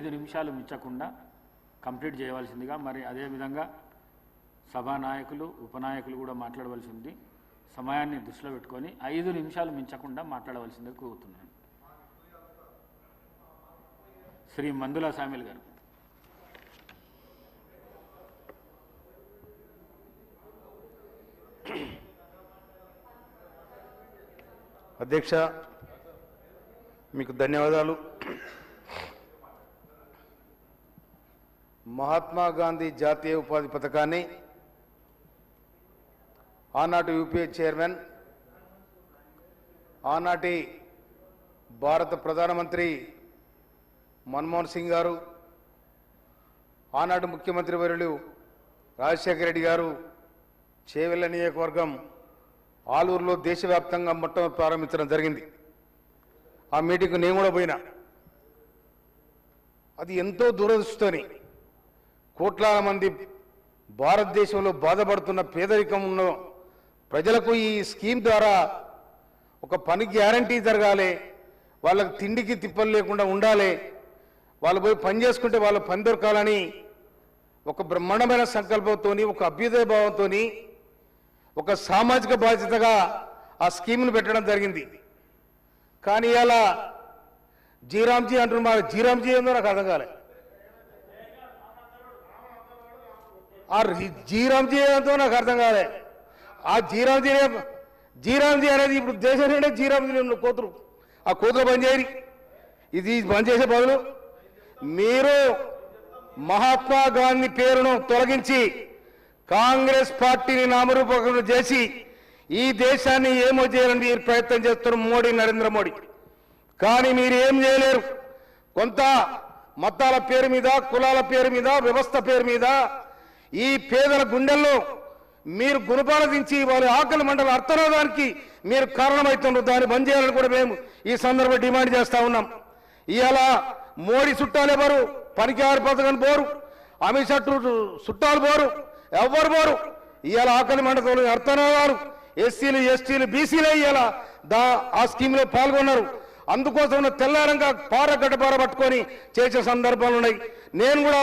5 నిమిషాలు మించకుండా కంప్లీట్ చేయవలసిందిగా, మరి అదేవిధంగా సభానాయకులు ఉపనాయకులు కూడా మాట్లాడవలసి ఉంది. సమయాన్ని దృష్టిలో పెట్టుకొని 5 నిమిషాలు మించకుండా మాట్లాడవలసిందిగా కోరుతున్నాను. శ్రీ మందుల సామిల్ గారు. అధ్యక్ష, మీకు ధన్యవాదాలు. మహాత్మా గాంధీ జాతీయ ఉపాధి పథకాన్ని ఆనాటి యూపీఏ చైర్మన్, ఆనాటి భారత ప్రధానమంత్రి మన్మోహన్ సింగ్ గారు, ఆనాటి ముఖ్యమంత్రి వర్యులు రాజశేఖర రెడ్డి గారు చేవెళ్ల నియోజకవర్గం ఆలూరులో దేశవ్యాప్తంగా మొట్టమొదటి ప్రారంభించడం జరిగింది. ఆ మీటింగ్కు నేను కూడా పోయినా. అది ఎంతో దురదృష్టని కోట్లాది మంది భారతదేశంలో బాధపడుతున్న పేదరికం ఉన్న ప్రజలకు ఈ స్కీమ్ ద్వారా ఒక పని గ్యారంటీ జరగాలి, వాళ్ళకి తిండికి తిప్పలు లేకుండా ఉండాలి, వాళ్ళు పోయి పని చేసుకుంటే వాళ్ళ పని దొరకాలని ఒక బ్రహ్మాండమైన సంకల్పంతో, ఒక అభ్యుదయ భావంతో, ఒక సామాజిక బాధ్యతగా ఆ స్కీమ్ను పెట్టడం జరిగింది. కానీ ఇలా జీరామ్జీ అంటున్నారు. జీరామ్జీ ఏందో నాకు అర్థం కాలే. ఆ జీరామ్జీ ఏందో నాకు అర్థం కాలే. ఆ జీరామ్జీ అనేది ఇప్పుడు దేశం నిండే జీరామ్జీ కోతులు. ఆ కోతులు బంద్ చేయరు. ఇది బంద్ చేసే బదులు మీరు మహాత్మా గాంధీ పేరును తొలగించి కాంగ్రెస్ పార్టీని నామరూపకం చేసి ఈ దేశాన్ని ఏమో చేయాలని మీరు ప్రయత్నం చేస్తున్నారు మోడీ, నరేంద్ర మోడీ. కానీ మీరు ఏం చేయలేరు. కొంత మతాల పేరు మీద, కులాల పేరు మీద, వ్యవస్థ పేరు మీద ఈ పేదల గుండెల్లో మీరు గుణపాలదించి వారి ఆకలి మండల అర్థనాదానికి మీరు కారణమవుతున్నారు. దాన్ని బంద్ చేయాలని కూడా మేము ఈ సందర్భంగా డిమాండ్ చేస్తా ఉన్నాం. ఇవాళ మోడీ చుట్టాలు ఎవరు? పనికి ఆరు పథకం పోరు, అమిత్ షా చుట్టాలు పోరు, ఎవ్వరు పోరు. ఇవాళ ఆకలి మండలంలో అర్థనాదాలు ఎస్సీలు, ఎస్టీలు, బీసీలు ఇవాళ ఆ స్కీమ్లో పాల్గొన్నారు. అందుకోసం తెల్లారంగా గడ్డపార పట్టుకొని చేసే సందర్భాలు ఉన్నాయి. నేను కూడా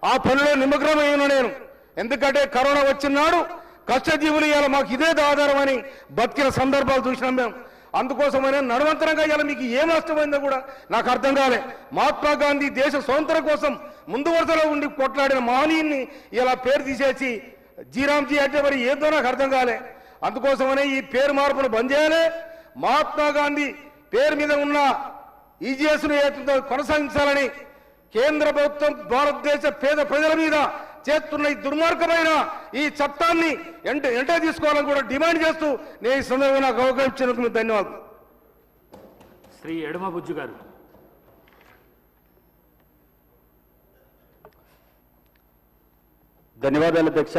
ఆ పనిలో నిమగ్నమై ఉన్నా నేను. ఎందుకంటే కరోనా వచ్చినాడు కష్టజీవులు ఇవాళ మాకు ఇదే ఆధారం అని బతికిన సందర్భాలు చూసినాం మేము. అందుకోసమైనా నడవంతరంగా ఇవాళ మీకు ఏం నష్టమైందో కూడా నాకు అర్థం కాలే. మహాత్మా గాంధీ దేశ స్వాతంత్రం కోసం ముందు వరుసలో ఉండి కొట్లాడిన మహనీయుని ఇలా పేరు తీసేసి జీరామ్జీ అంటే మరి ఏదో నాకు అర్థం కాలే. అందుకోసమనే ఈ పేరు మార్పును బంద్ చేయాలి. మహాత్మా గాంధీ పేరు మీద ఉన్న ఈజీఎస్ను కొనసాగించాలని కేంద్ర ప్రభుత్వం భారతదేశ పేద ప్రజల మీద చేస్తున్న ఈ దుర్మార్గమైన ఈ చట్టాన్ని ఎంటే తీసుకోవాలని కూడా డిమాండ్ చేస్తూ నేను ఈ సందర్భంగా నాకు అవకాశం ఇచ్చినందుకు మీకు ధన్యవాదాలు. శ్రీ ఎడమ బుజ్జు గారు. ధన్యవాదాలు అధ్యక్ష.